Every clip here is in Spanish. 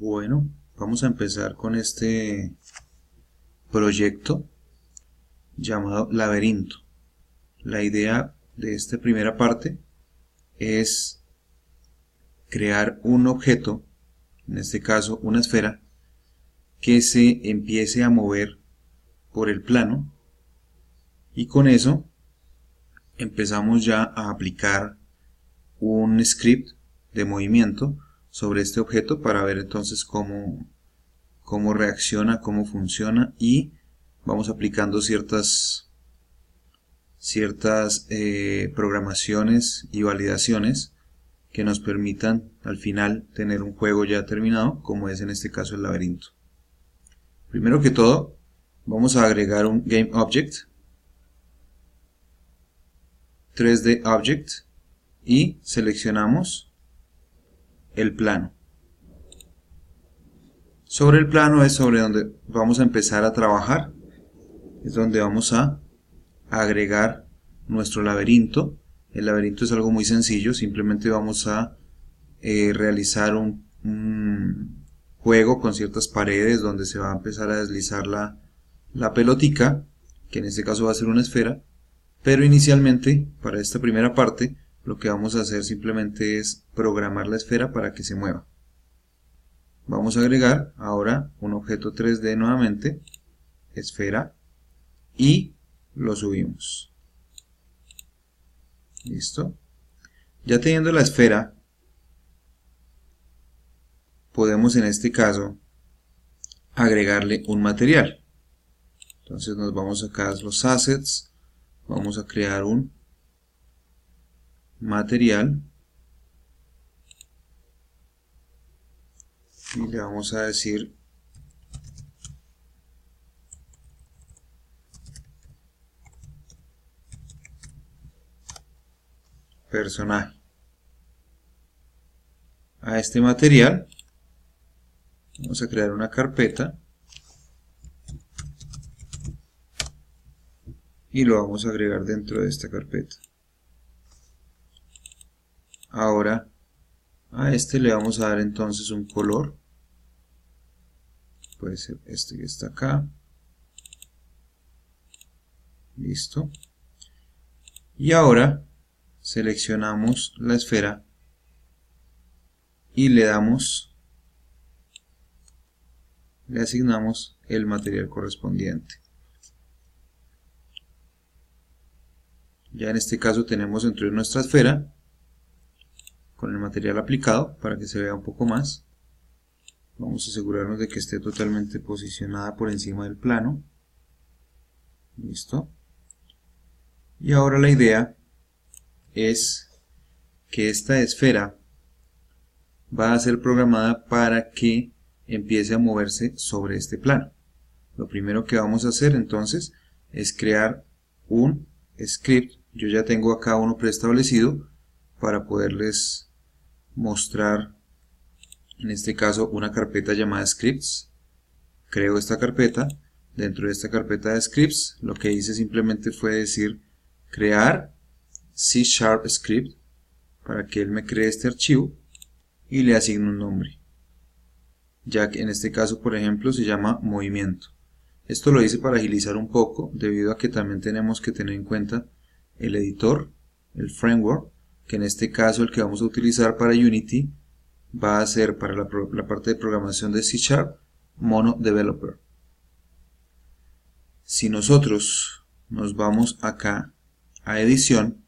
Bueno, vamos a empezar con este proyecto llamado laberinto. La idea de esta primera parte es crear un objeto, en este caso una esfera, que se empiece a mover por el plano, y con eso empezamos ya a aplicar un script de movimiento sobre este objeto para ver entonces cómo reacciona, cómo funciona, y vamos aplicando ciertas programaciones y validaciones que nos permitan al final tener un juego ya terminado, como es en este caso el laberinto. Primero que todo, vamos a agregar un Game Object, 3D Object, y seleccionamos el plano. Sobre el plano es sobre donde vamos a empezar a trabajar, es donde vamos a agregar nuestro laberinto. El laberinto es algo muy sencillo, simplemente vamos a realizar un juego con ciertas paredes donde se va a empezar a deslizar la pelotica, que en este caso va a ser una esfera, pero inicialmente para esta primera parte lo que vamos a hacer simplemente es programar la esfera para que se mueva. Vamos a agregar ahora un objeto 3D nuevamente, esfera, y lo subimos. Listo. Ya teniendo la esfera, podemos en este caso agregarle un material. Entonces nos vamos acá a los assets, vamos a crear un material y le vamos a decir personaje. A este material vamos a crear una carpeta y lo vamos a agregar dentro de esta carpeta. Ahora a este le vamos a dar entonces un color, puede ser este que está acá. Listo. Y ahora seleccionamos la esfera y le asignamos el material correspondiente. Ya en este caso tenemos dentro de nuestra esfera con el material aplicado para que se vea un poco más. Vamos a asegurarnos de que esté totalmente posicionada por encima del plano. Listo. Y ahora la idea es que esta esfera va a ser programada para que empiece a moverse sobre este plano. Lo primero que vamos a hacer entonces es crear un script. Yo ya tengo acá uno preestablecido para poderles mostrar, en este caso, una carpeta llamada scripts. Creo esta carpeta. Dentro de esta carpeta de scripts lo que hice simplemente fue decir crear C# script para que él me cree este archivo y le asigno un nombre, ya que en este caso, por ejemplo, se llama movimiento. Esto lo hice para agilizar un poco, debido a que también tenemos que tener en cuenta el editor, el framework, que en este caso el que vamos a utilizar para Unity va a ser para la parte de programación de C# Mono Developer. Si nosotros nos vamos acá a edición,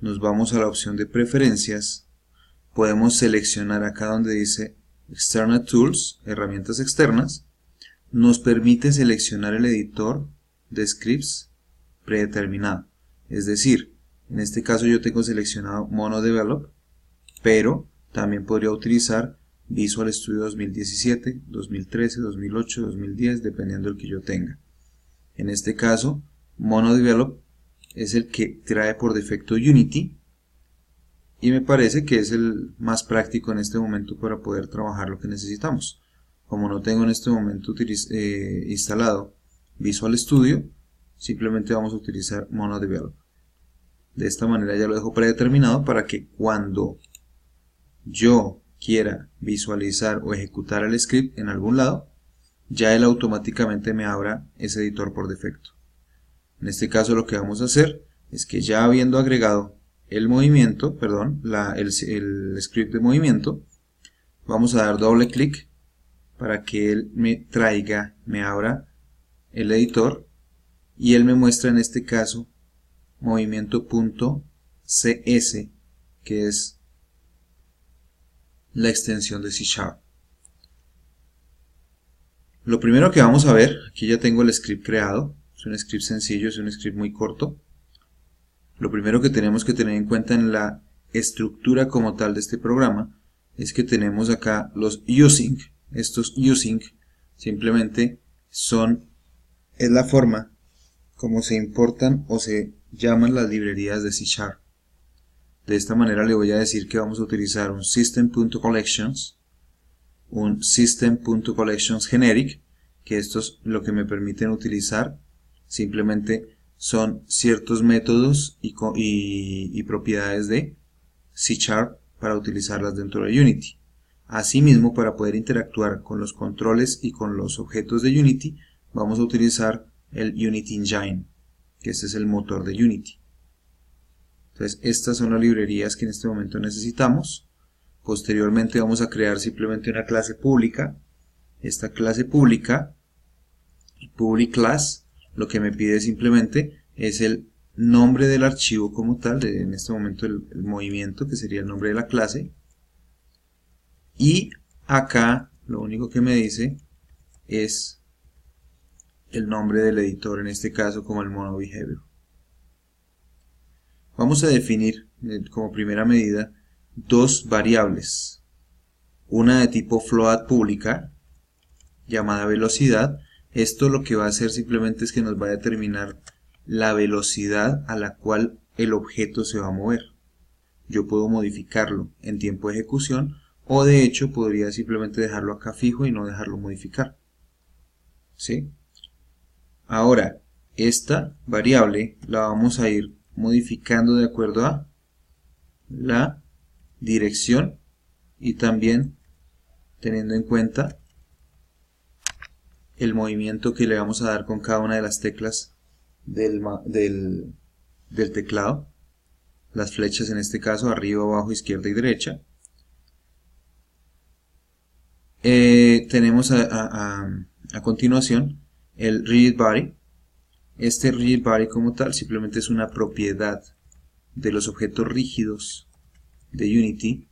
nos vamos a la opción de preferencias, podemos seleccionar acá donde dice External Tools, herramientas externas, nos permite seleccionar el editor de scripts predeterminado. Es decir, en este caso yo tengo seleccionado MonoDevelop, pero también podría utilizar Visual Studio 2017, 2013, 2008, 2010, dependiendo del que yo tenga. En este caso, MonoDevelop es el que trae por defecto Unity, y me parece que es el más práctico en este momento para poder trabajar lo que necesitamos. Como no tengo en este momento instalado Visual Studio, simplemente vamos a utilizar MonoDevelop. De esta manera ya lo dejo predeterminado para que cuando yo quiera visualizar o ejecutar el script en algún lado, ya él automáticamente me abra ese editor por defecto. En este caso lo que vamos a hacer es que ya habiendo agregado el movimiento, perdón, el script de movimiento, vamos a dar doble clic para que él me abra el editor y él me muestra en este caso movimiento.cs, que es la extensión de C#. Lo primero que vamos a ver, aquí ya tengo el script creado, es un script sencillo, es un script muy corto. Lo primero que tenemos que tener en cuenta en la estructura como tal de este programa es que tenemos acá los using. Estos using simplemente es la forma como se importan o se llaman las librerías de C#. De esta manera le voy a decir que vamos a utilizar un system.collections, un system.collections generic, que estos lo que me permiten utilizar simplemente son ciertos métodos y propiedades de C# para utilizarlas dentro de Unity. Asimismo, para poder interactuar con los controles y con los objetos de Unity, vamos a utilizar el Unity Engine, que este es el motor de Unity. Entonces, estas son las librerías que en este momento necesitamos. Posteriormente vamos a crear simplemente una clase pública. Esta clase pública, public class, lo que me pide simplemente es el nombre del archivo como tal, en este momento el movimiento, que sería el nombre de la clase. Y acá lo único que me dice es el nombre del editor, en este caso como el mono behavior. Vamos a definir como primera medida dos variables, una de tipo float pública llamada velocidad. Esto lo que va a hacer simplemente es que nos va a determinar la velocidad a la cual el objeto se va a mover. Yo puedo modificarlo en tiempo de ejecución o de hecho podría simplemente dejarlo acá fijo y no dejarlo modificar. ¿Sí? Ahora, esta variable la vamos a ir modificando de acuerdo a la dirección y también teniendo en cuenta el movimiento que le vamos a dar con cada una de las teclas del teclado, las flechas en este caso, arriba, abajo, izquierda y derecha. Tenemos a continuación el rigid body. Este rigid body como tal simplemente es una propiedad de los objetos rígidos de Unity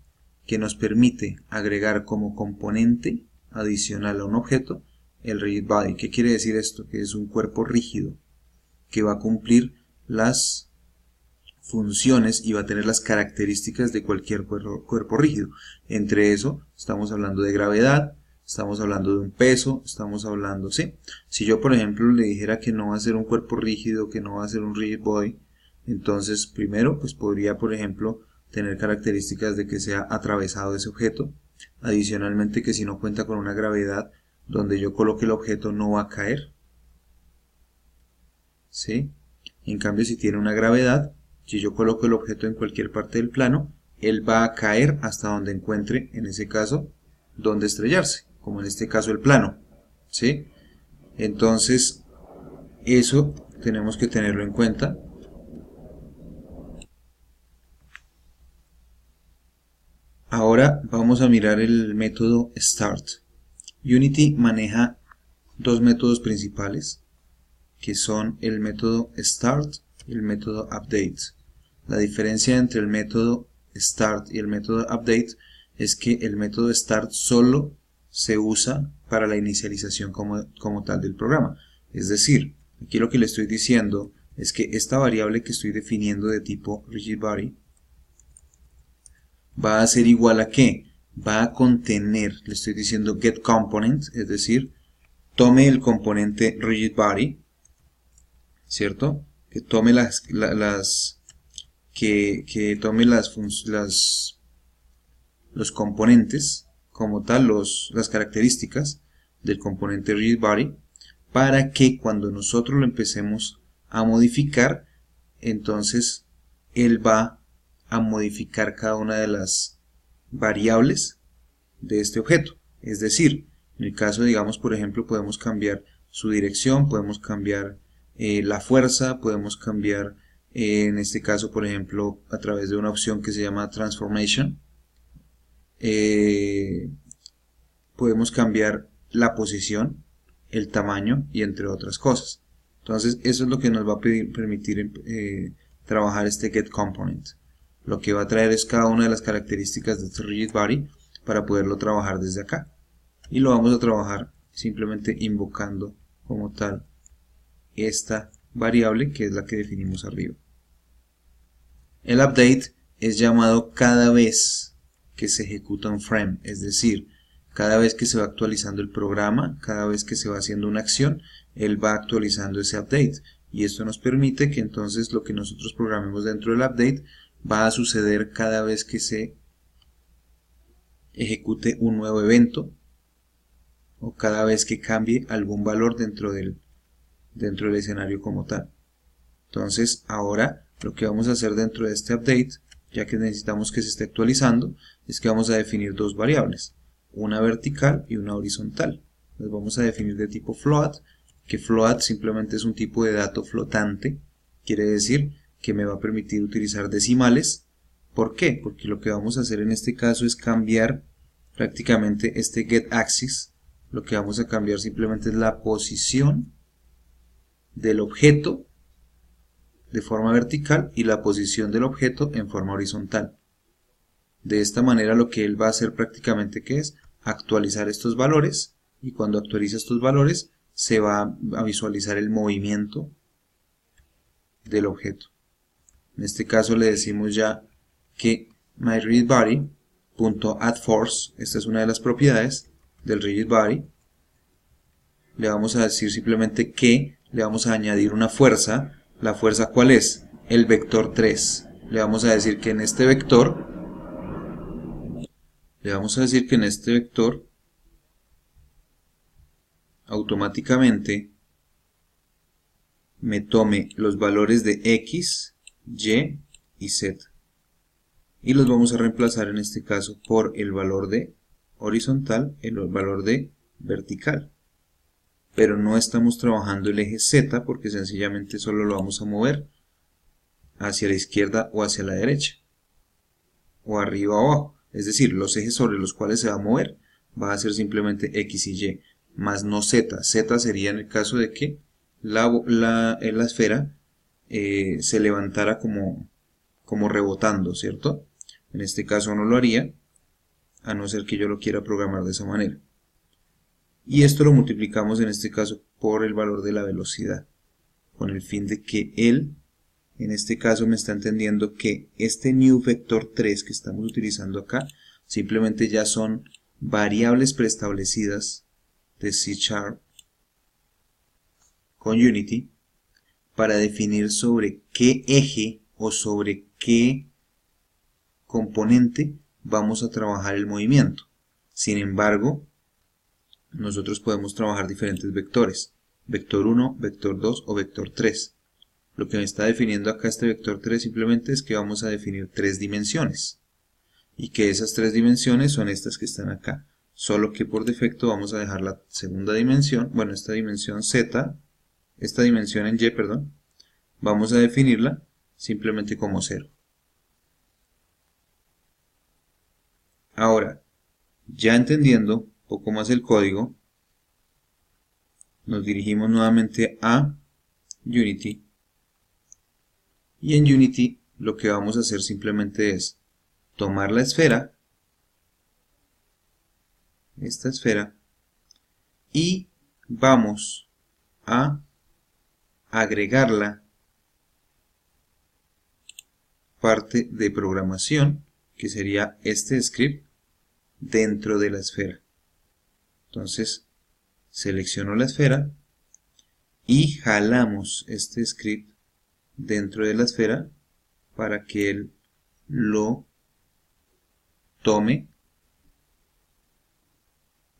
que nos permite agregar como componente adicional a un objeto el rigid body. ¿Qué quiere decir esto? Que es un cuerpo rígido que va a cumplir las funciones y va a tener las características de cualquier cuerpo rígido. Entre eso estamos hablando de gravedad, estamos hablando de un peso, estamos hablando, ¿sí? Si yo por ejemplo le dijera que no va a ser un cuerpo rígido, que no va a ser un rigid body, entonces primero pues podría por ejemplo tener características de que sea atravesado ese objeto, adicionalmente que si no cuenta con una gravedad donde yo coloque el objeto no va a caer, ¿sí? En cambio si tiene una gravedad, si yo coloco el objeto en cualquier parte del plano, él va a caer hasta donde encuentre, en ese caso, donde estrellarse, como en este caso el plano, ¿sí? Entonces, eso tenemos que tenerlo en cuenta. Ahora vamos a mirar el método start. Unity maneja dos métodos principales, que son el método start y el método update. La diferencia entre el método start y el método update es que el método start solo se usa para la inicialización como tal del programa. Es decir, aquí lo que le estoy diciendo es que esta variable que estoy definiendo de tipo rigid body va a ser igual a ¿qué? Va a contener, le estoy diciendo get component, es decir, tome el componente rigid body, ¿cierto? Que tome los componentes como tal, las características del componente rigid body, para que cuando nosotros lo empecemos a modificar, entonces él va a modificar cada una de las variables de este objeto. Es decir, en el caso, digamos, por ejemplo, podemos cambiar su dirección, podemos cambiar la fuerza, podemos cambiar, en este caso, por ejemplo, a través de una opción que se llama Transformation, podemos cambiar la posición, el tamaño y entre otras cosas. Entonces eso es lo que nos va a permitir trabajar este getComponent. Lo que va a traer es cada una de las características de este RigidBody para poderlo trabajar desde acá. Y lo vamos a trabajar simplemente invocando como tal esta variable que es la que definimos arriba. El update es llamado cada vez que se ejecuta un frame, es decir, cada vez que se va actualizando el programa, cada vez que se va haciendo una acción, él va actualizando ese update. Y esto nos permite que entonces lo que nosotros programemos dentro del update va a suceder cada vez que se ejecute un nuevo evento o cada vez que cambie algún valor dentro del escenario como tal. Entonces ahora lo que vamos a hacer dentro de este update, ya que necesitamos que se esté actualizando, es que vamos a definir dos variables, una vertical y una horizontal. Las vamos a definir de tipo float, que float simplemente es un tipo de dato flotante, quiere decir que me va a permitir utilizar decimales. ¿Por qué? Porque lo que vamos a hacer en este caso es cambiar prácticamente este getAxis. Lo que vamos a cambiar simplemente es la posición del objeto de forma vertical y la posición del objeto en forma horizontal. De esta manera lo que él va a hacer prácticamente que es actualizar estos valores, y cuando actualiza estos valores se va a visualizar el movimiento del objeto. En este caso le decimos ya que myRigidBody.addForce, esta es una de las propiedades del RigidBody, le vamos a decir simplemente que le vamos a añadir una fuerza. ¿La fuerza cuál es? El vector 3. Le vamos a decir que en este vector automáticamente me tome los valores de X, Y y Z. Y los vamos a reemplazar en este caso por el valor de horizontal, el valor de vertical. Pero no estamos trabajando el eje Z porque sencillamente solo lo vamos a mover hacia la izquierda o hacia la derecha, o arriba o abajo. Es decir, los ejes sobre los cuales se va a mover va a ser simplemente X y Y, más no Z. Z sería en el caso de que la esfera se levantara como rebotando, ¿cierto? En este caso no lo haría, a no ser que yo lo quiera programar de esa manera. Y esto lo multiplicamos en este caso por el valor de la velocidad, con el fin de que él, en este caso me está entendiendo que este new vector 3 que estamos utilizando acá, simplemente ya son variables preestablecidas de C# con Unity para definir sobre qué eje o sobre qué componente vamos a trabajar el movimiento. Sin embargo, nosotros podemos trabajar diferentes vectores, vector 1, vector 2 o vector 3. Lo que me está definiendo acá este vector 3 simplemente es que vamos a definir tres dimensiones, y que esas tres dimensiones son estas que están acá, solo que por defecto vamos a dejar la segunda dimensión, bueno, esta dimensión Z, esta dimensión en Y, perdón, vamos a definirla simplemente como 0. Ahora, ya entendiendo un poco más el código, nos dirigimos nuevamente a Unity, y en Unity lo que vamos a hacer simplemente es tomar la esfera, esta esfera, y vamos a agregarla parte de programación, que sería este script, dentro de la esfera. Entonces selecciono la esfera y jalamos este script dentro de la esfera para que él lo tome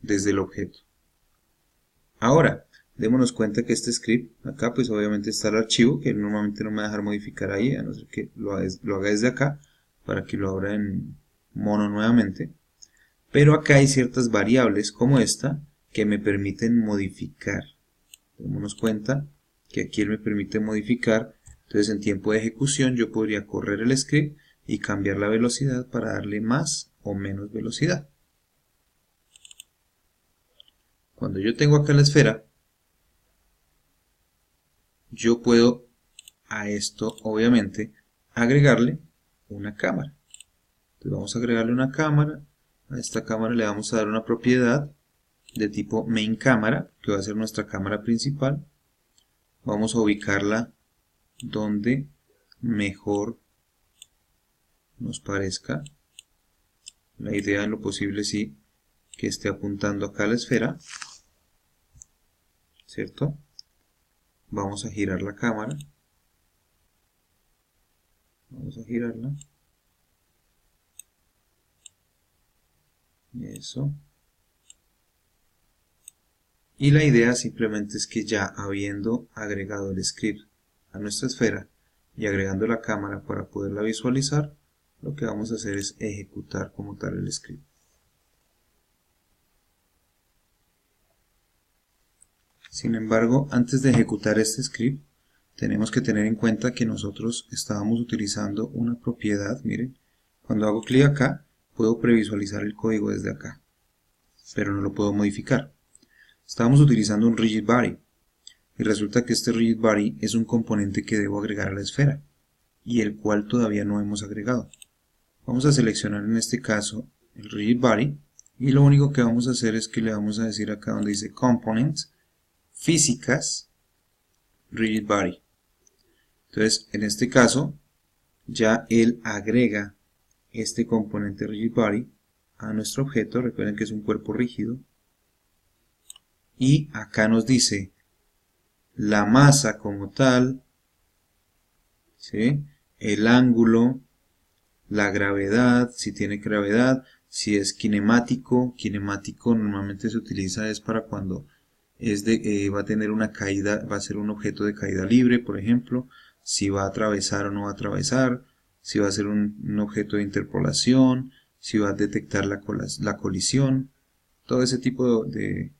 desde el objeto. Ahora, démonos cuenta que este script, acá pues obviamente está el archivo, que normalmente no me va a dejar modificar ahí, a no ser que lo haga desde acá, para que lo abra en mono nuevamente. Pero acá hay ciertas variables como esta que me permiten modificar. Démonos cuenta que aquí él me permite modificar. Entonces en tiempo de ejecución yo podría correr el script y cambiar la velocidad para darle más o menos velocidad. Cuando yo tengo acá la esfera, yo puedo a esto obviamente agregarle una cámara. Entonces vamos a agregarle una cámara. A esta cámara le vamos a dar una propiedad de tipo main cámara, que va a ser nuestra cámara principal. Vamos a ubicarla donde mejor nos parezca. La idea en lo posible sí que esté apuntando acá a la esfera, ¿cierto? Vamos a girar la cámara. Vamos a girarla. Eso. Y la idea simplemente es que ya habiendo agregado el script a nuestra esfera y agregando la cámara para poderla visualizar, lo que vamos a hacer es ejecutar como tal el script. Sin embargo, antes de ejecutar este script, tenemos que tener en cuenta que nosotros estábamos utilizando una propiedad. Miren, cuando hago clic acá, puedo previsualizar el código desde acá, pero no lo puedo modificar. Estábamos utilizando un rigid body, y resulta que este rigid body es un componente que debo agregar a la esfera, y el cual todavía no hemos agregado. Vamos a seleccionar en este caso el rigid body, y lo único que vamos a hacer es que le vamos a decir acá donde dice Components, Físicas, Rigid Body. Entonces, en este caso, ya él agrega este componente Rigid Body a nuestro objeto. Recuerden que es un cuerpo rígido. Y acá nos dice la masa como tal, ¿sí? El ángulo, la gravedad, si tiene gravedad, si es kinemático. Kinemático normalmente se utiliza es para cuando va a tener una caída, va a ser un objeto de caída libre, por ejemplo, si va a atravesar o no va a atravesar, si va a ser un objeto de interpolación, si va a detectar la colisión. Todo ese tipo de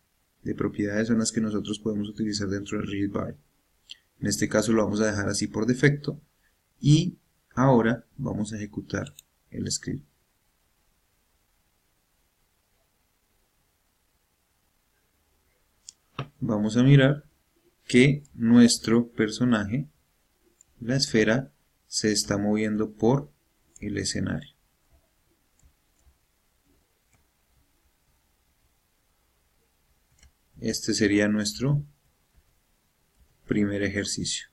propiedades son las que nosotros podemos utilizar dentro del rigid body. En este caso lo vamos a dejar así por defecto y ahora vamos a ejecutar el script. Vamos a mirar que nuestro personaje, la esfera, se está moviendo por el escenario. Este sería nuestro primer ejercicio.